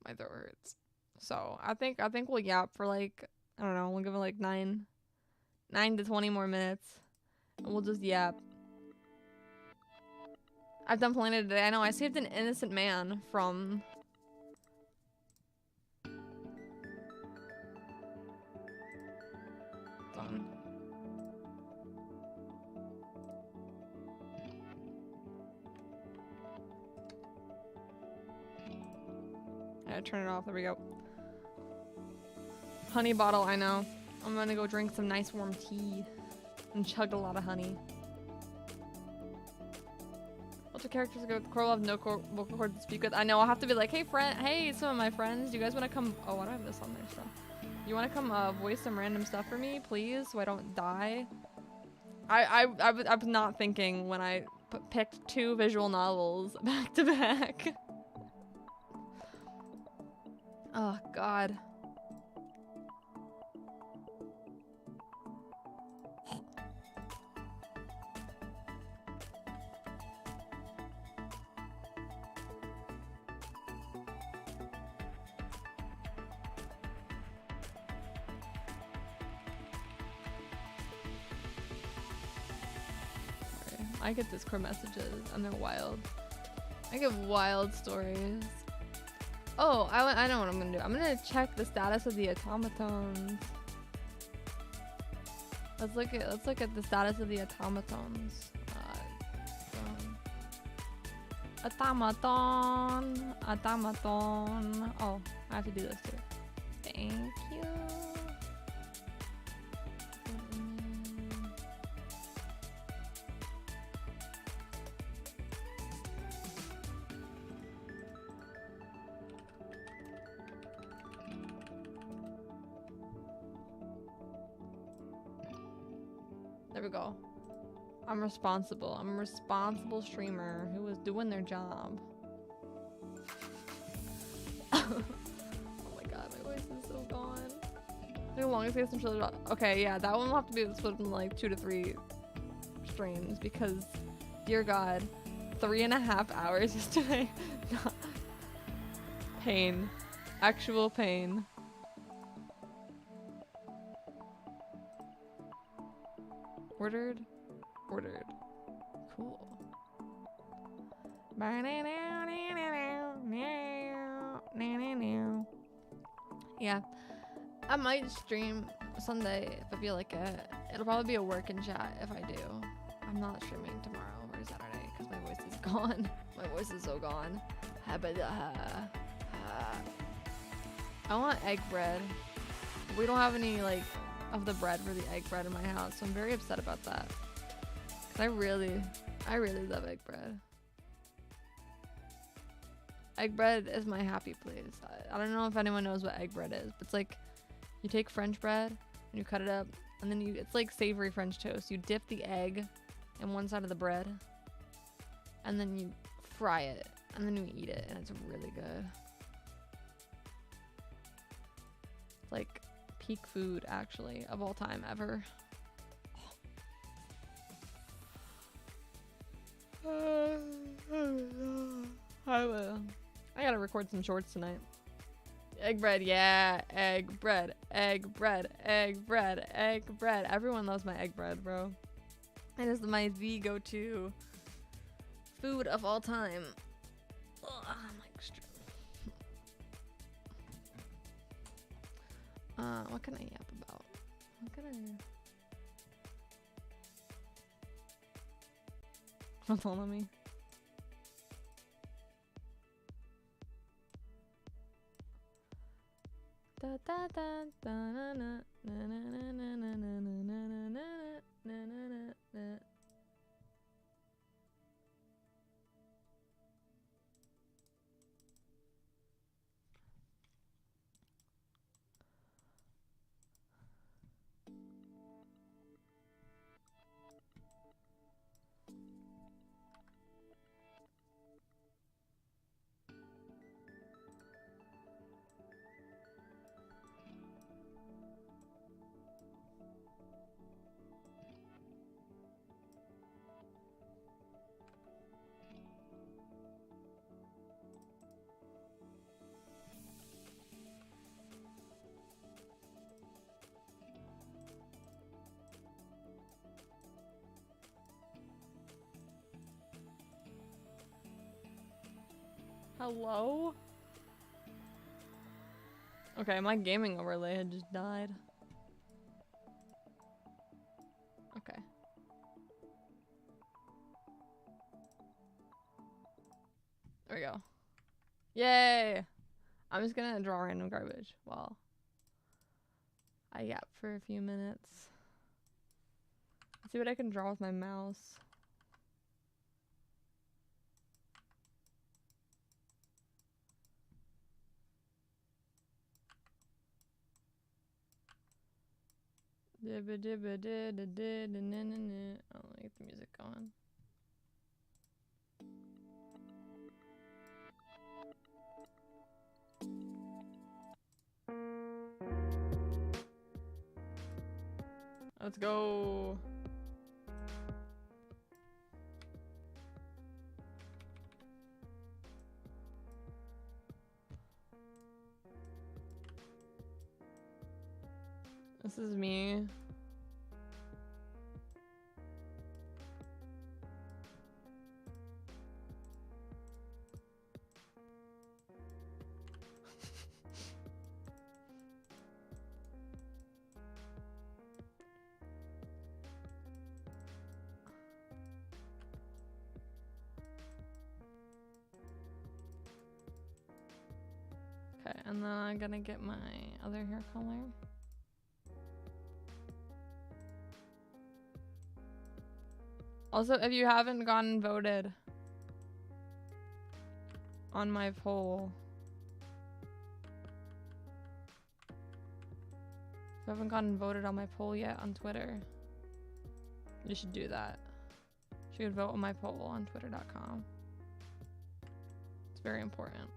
My throat hurts. So I think we'll yap for like, I don't know, we'll give it like 9 to 20 more minutes. And we'll just yap. I've done plenty today. I know, I saved an innocent man from... Done. I turn it off. There we go. Honey bottle, I know. I'm gonna go drink some nice warm tea and chug a lot of honey. What's your characters go with? Cora have no vocal cords to speak with. I know, I'll have to be like, hey, some of my friends, do you guys want to come? Oh, why do I have this on there still? You want to come voice some random stuff for me, please, so I don't die? I was not thinking when I picked 2 visual novels back to back. Oh, God. I get Discord messages and they're wild. I get wild stories. Oh, I know what I'm gonna do. I'm gonna check the status of the automatons. Let's look at the status of the automatons. Automaton. Oh, I have to do this too. Thank you. There we go. I'm responsible. I'm a responsible streamer who is doing their job. Oh my god, my voice is so gone. The longest case I'm sure about. Okay, yeah, that one will have to be split in like 2 to 3 streams because, dear God, 3.5 hours yesterday. Pain. Actual pain. Ordered. Ordered. Cool. Yeah. I might stream Sunday if I feel like it. It'll probably be a working chat if I do. I'm not streaming tomorrow or Saturday because my voice is gone. My voice is so gone. I want egg bread. We don't have any like of the bread for the egg bread in my house, so I'm very upset about that. Cause I really love egg bread. Egg bread is my happy place. I don't know if anyone knows what egg bread is, but it's like you take French bread and you cut it up, and then it's like savory French toast. You dip the egg in one side of the bread, and then you fry it, and then you eat it, and it's really good. It's like peak food, actually, of all time ever. I gotta record some shorts tonight. Egg bread, yeah. Egg bread, egg bread, egg bread, egg bread. Everyone loves my egg bread, bro. It is my the go-to food of all time. Ugh, I'm extra. What can I yap about? What can I... Don't tell me. Da da da da na na na na na na na na na na na na. Hello? Okay, my gaming overlay had just died. Okay. There we go. Yay! I'm just gonna draw random garbage while I yap for a few minutes. Let's see what I can draw with my mouse. Oh, let me get the music going. Let's go. This is me. Okay, and then I'm gonna get my other hair color. Also, if you haven't gone and voted on my poll, if you haven't gone and voted on my poll yet on Twitter, you should do that. You should vote on my poll on twitter.com. It's very important.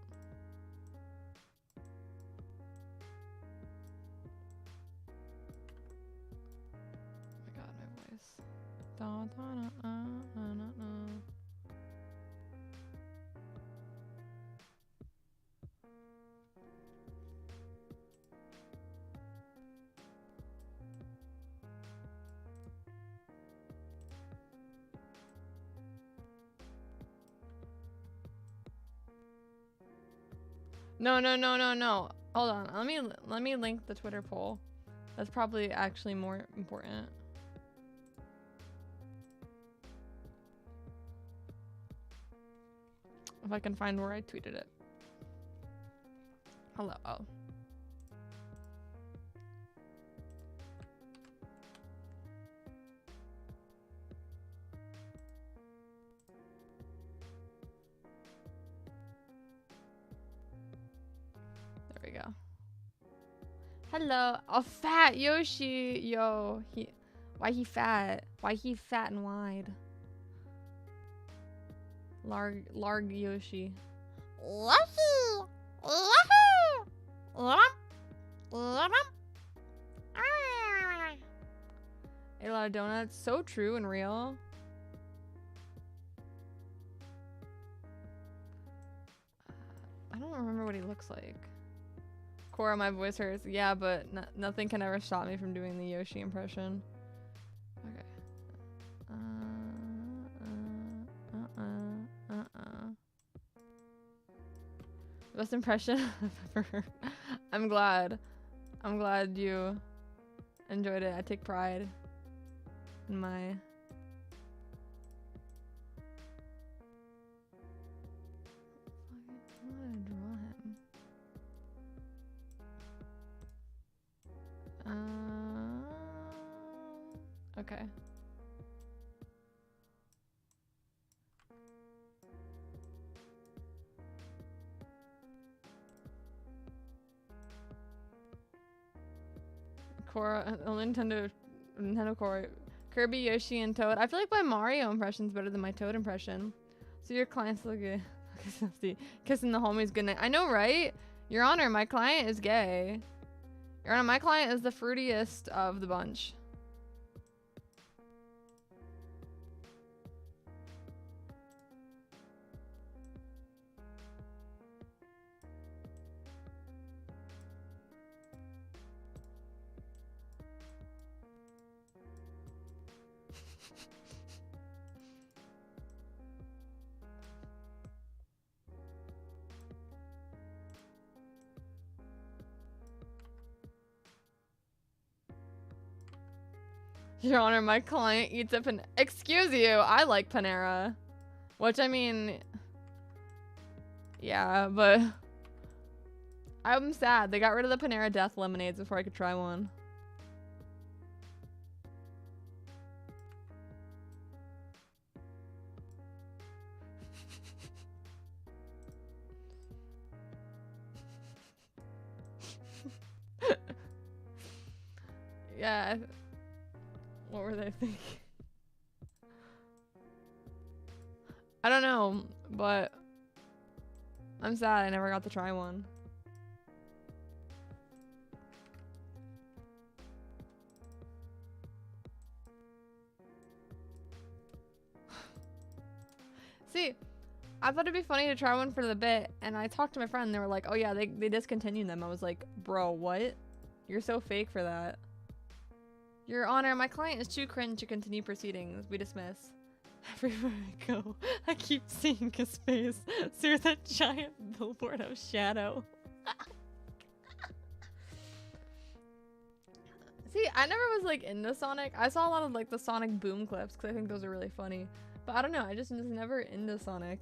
Oh my god, my voice. Da, da, da, da, da, da. No, no, no, no, no. Hold on. Let me link the Twitter poll. That's probably actually more important. If I can find where I tweeted it. Hello. Oh. There we go. Hello. Oh, fat Yoshi. Yo. Why he fat? Why he fat and wide? Larg Yoshi. Yoshi! Yahoo! Lump! Lump! Ah! A lot of donuts. So true and real. I don't remember what he looks like. Cora, my voice hurts. Yeah, but nothing can ever stop me from doing the Yoshi impression. Okay. Best impression I've ever heard. I'm glad. I'm glad you enjoyed it. I take pride in my... How do I draw him? Okay. Cora, Nintendo Cora, Kirby, Yoshi, and Toad. I feel like my Mario impression's better than my Toad impression. So your client's looking kissing the homies goodnight. I know, right? Your Honor, my client is gay. Your Honor, my client is the fruitiest of the bunch. Your Honor, my client eats up an... Excuse you, I like Panera. Which, I mean... Yeah, but... I'm sad. They got rid of the Panera Death Lemonades before I could try one. Yeah. What were they thinking? I don't know, but I'm sad I never got to try one. See, I thought it'd be funny to try one for the bit, and I talked to my friend and they were like, oh yeah, they discontinued them. I was like, bro, what? You're so fake for that. Your Honor, my client is too cringe to continue proceedings. We dismiss. Everywhere I go, I keep seeing his face through that giant billboard of shadow. See, I never was like into Sonic. I saw a lot of like the Sonic Boom clips because I think those are really funny. But I don't know, I just was never into Sonic.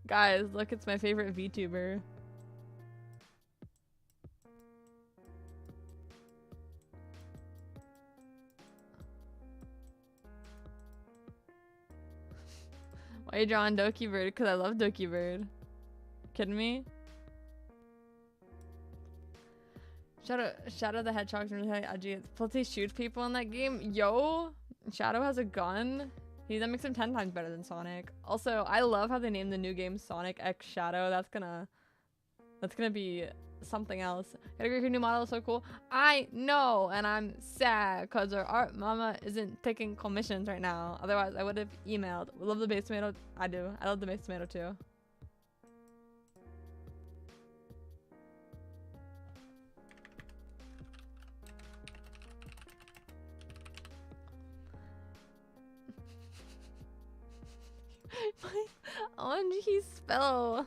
Guys, look, it's my favorite VTuber. Why are you drawing Doki Bird? Because I love Doki Bird. Kidding me? Shadow the Hedgehog's really high. Aji, Plutty shoots people in that game. Yo, Shadow has a gun. That makes him 10 times better than Sonic. Also, I love how they named the new game Sonic X Shadow. That's gonna be something else. Gotta agree, your new model is so cool. I know, and I'm sad because our art mama isn't taking commissions right now. Otherwise, I would have emailed. We love the base tomato. I do. I love the base tomato too. My OMG spell.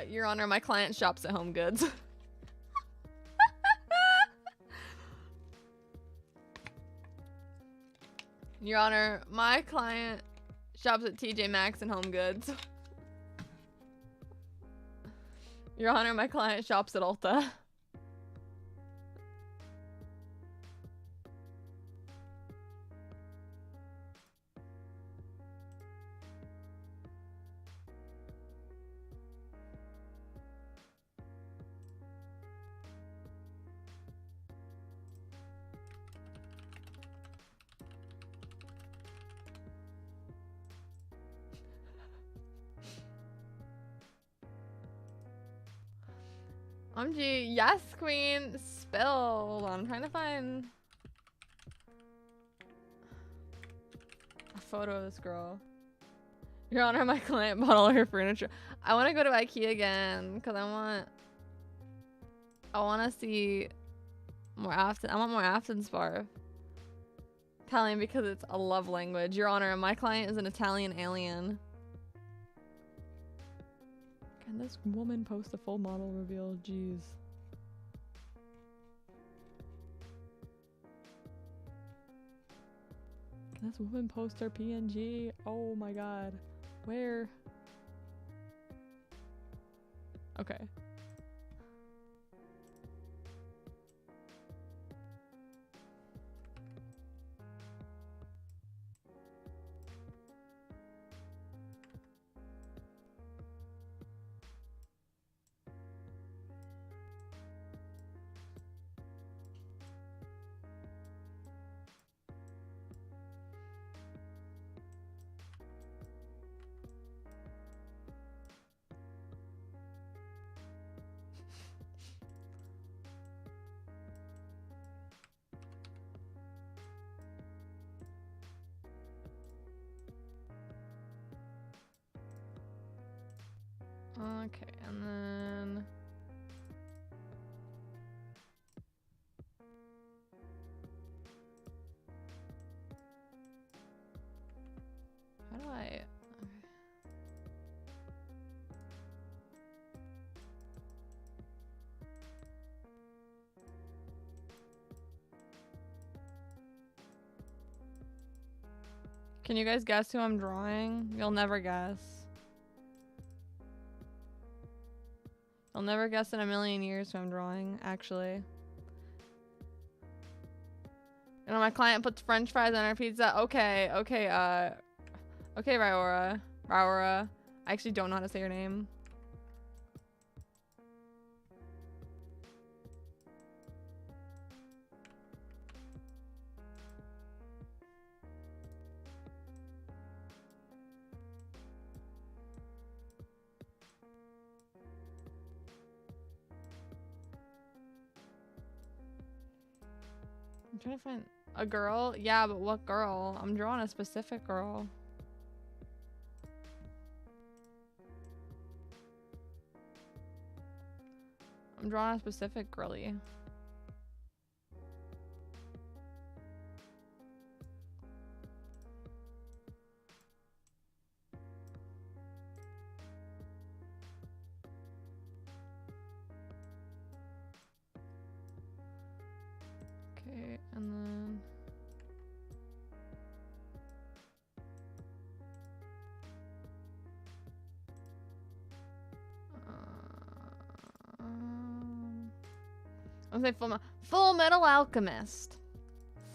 Your Honor, my client shops at Home Goods. Your Honor, my client shops at TJ Maxx and Home Goods. Your Honor, my client shops at Ulta. OMG, yes, queen. Spill. Hold on, I'm trying to find a photo of this girl. Your Honor, my client bought all her furniture. I want to go to IKEA again because I want to see more Afton. I want more Afton Sparf. Italian because it's a love language. Your Honor, my client is an Italian alien. Can this woman post a full model reveal? Jeez. Can this woman post her PNG? Oh my god. Where? Okay. Okay, and then how do I? Can you guys guess who I'm drawing? You'll never guess. I'll never guess in a million years who I'm drawing, actually. You know, my client puts french fries on her pizza. Okay, okay, okay, Ryora. I actually don't know how to say your name. I'm trying to find a girl. Yeah, but what girl? I'm drawing a specific girl. I'm drawing a specific girly. Okay, and then I'm gonna say Full Metal Alchemist.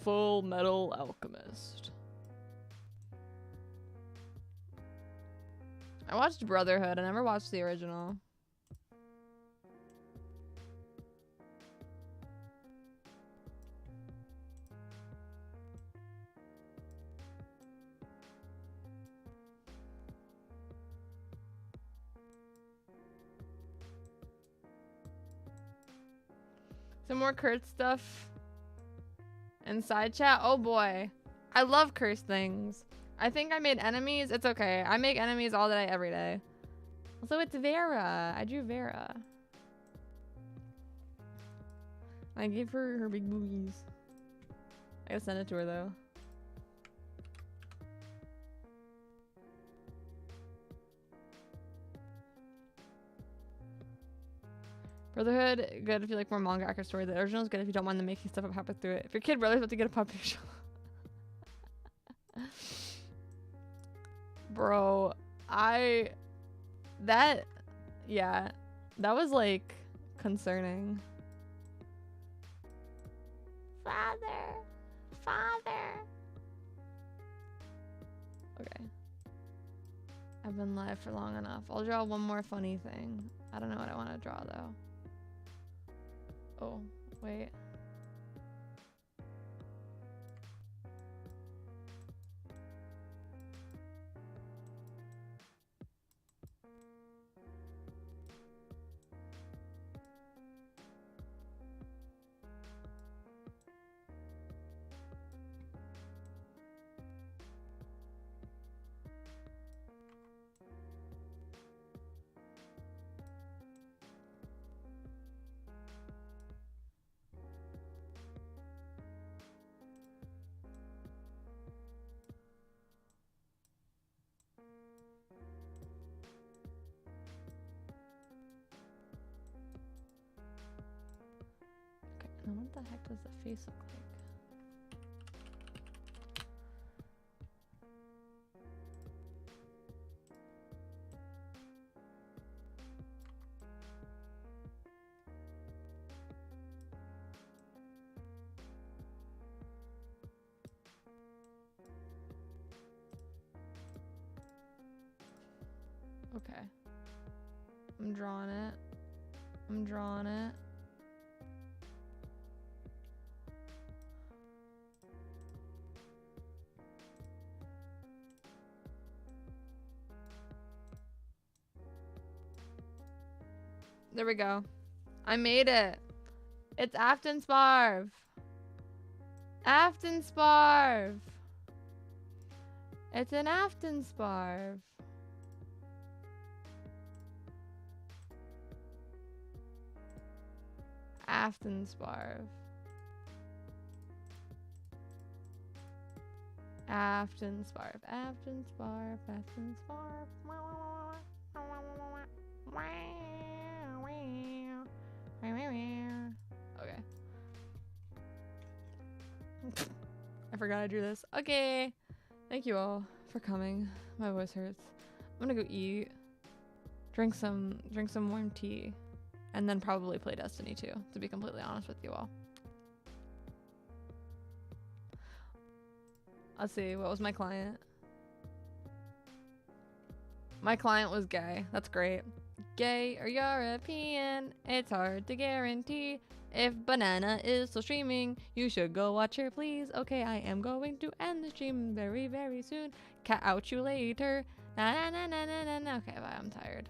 Full Metal Alchemist. I watched Brotherhood. I never watched the original. Some more curse stuff. Inside chat. Oh boy. I love curse things. I think I made enemies. It's okay. I make enemies all day, every day. Also, it's Vera. I drew Vera. I gave her her big boobies. I gotta send it to her though. Brotherhood, good if you like more manga accurate story. The original is good if you don't mind them making stuff up halfway through it. If your kid brother's about to get a puppy show. Bro, yeah, that was like concerning. Father. Okay. I've been live for long enough. I'll draw one more funny thing. I don't know what I want to draw though. Oh, wait. Now what the heck does the face look like? Okay. I'm drawing it. There we go. I made it. It's Afton Sparv. Afton Sparv. It's an Afton Sparv. Afton Sparv. Afton Sparv. Afton Sparv. Afton Sparv. Okay. I forgot I drew this. Okay. Thank you all for coming. My voice hurts. I'm gonna go eat. Drink some warm tea. And then probably play Destiny 2, to be completely honest with you all. Let's see, what was my client? My client was gay. That's great. Gay or European, it's hard to guarantee. If banana is still streaming, you should go watch her, please. Okay, I am going to end the stream very, very soon. Cat out you later. Na na na na na na. Okay, bye. I'm tired.